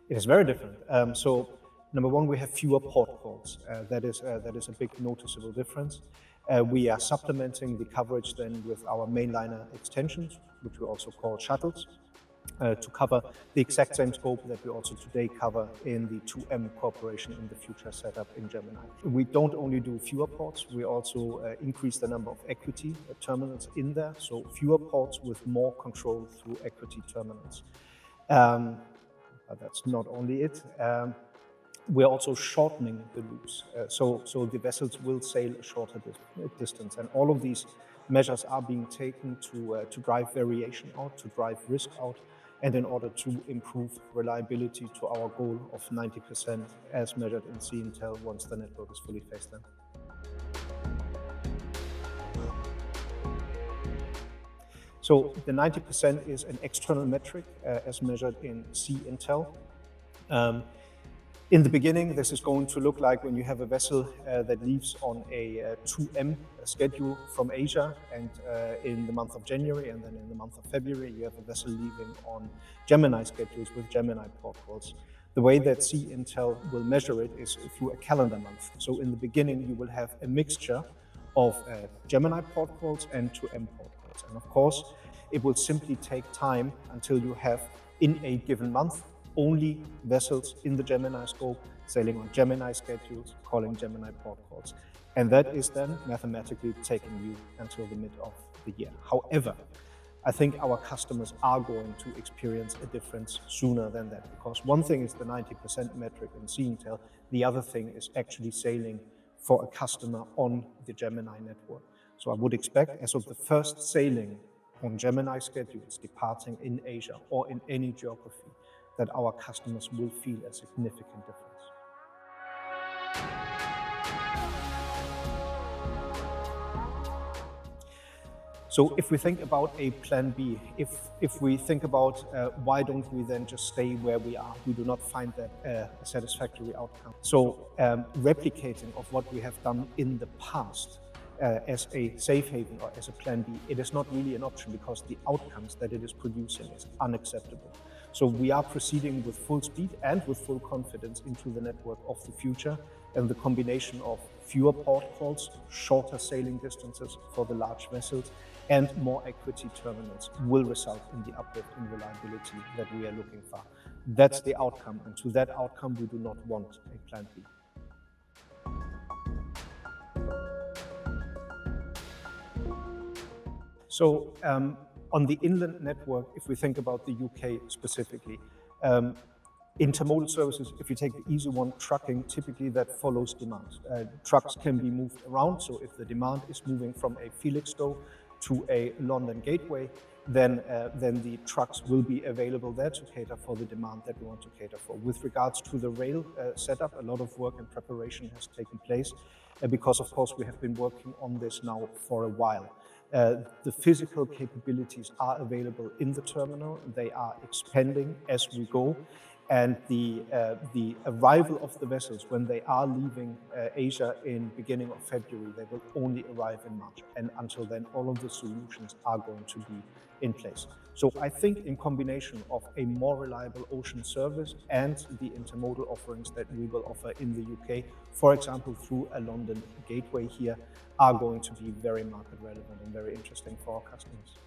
It is very different. So, number one, we have fewer port calls. That is a big noticeable difference. We are supplementing the coverage then with our mainliner extensions, which we also call shuttles, to cover the exact same scope that we also today cover in the 2M Cooperation in the Future setup in Gemini. We don't only do fewer ports, we also increase the number of equity terminals in there, so fewer ports with more control through equity terminals. But that's not only it. We're also shortening the loops, so the vessels will sail a shorter distance, and all of these measures are being taken to drive variation out, to drive risk out, and in order to improve reliability to our goal of 90% as measured in Sea Intel once the network is fully phased in. So the 90% is an external metric as measured in Sea Intel. In the beginning, this is going to look like when you have a vessel that leaves on a 2M schedule from Asia, and in the month of January and then in the month of February, you have a vessel leaving on Gemini schedules with Gemini port calls. The way that Sea Intel will measure it is through a calendar month. So in the beginning, you will have a mixture of Gemini port calls and 2M port calls. And of course, it will simply take time until you have, in a given month, only vessels in the Gemini scope sailing on Gemini schedules, calling Gemini port calls. And that is then mathematically taking you until the mid of the year. However, I think our customers are going to experience a difference sooner than that, because one thing is the 90% metric in Sea Intel, the other thing is actually sailing for a customer on the Gemini network. So I would expect, as of the first sailing on Gemini schedules departing in Asia or in any geography, that our customers will feel a significant difference. So if we think about a plan B, if we think about why don't we then just stay where we are, we do not find that a satisfactory outcome. So replicating of what we have done in the past as a safe haven or as a plan B, it is not really an option, because the outcomes that it is producing is unacceptable. So we are proceeding with full speed and with full confidence into the network of the future, and the combination of fewer port calls, shorter sailing distances for the large vessels, and more equity terminals will result in the uplift in reliability that we are looking for. That's the outcome, and to that outcome we do not want a plan B. So on the inland network, if we think about the UK specifically, intermodal services, if you take the easy one, trucking, typically that follows demand. Trucks can be moved around, so if the demand is moving from a Felixstowe to a London gateway, then the trucks will be available there to cater for the demand that we want to cater for. With regards to the rail setup, a lot of work and preparation has taken place, because of course we have been working on this now for a while. The physical capabilities are available in the terminal. They are expanding as we go, and the arrival of the vessels, when they are leaving Asia in beginning of February, they will only arrive in March, and until then all of the solutions are going to be in place. So I think in combination of a more reliable ocean service and the intermodal offerings that we will offer in the UK, for example through a London gateway here, are going to be very market relevant and very interesting for our customers.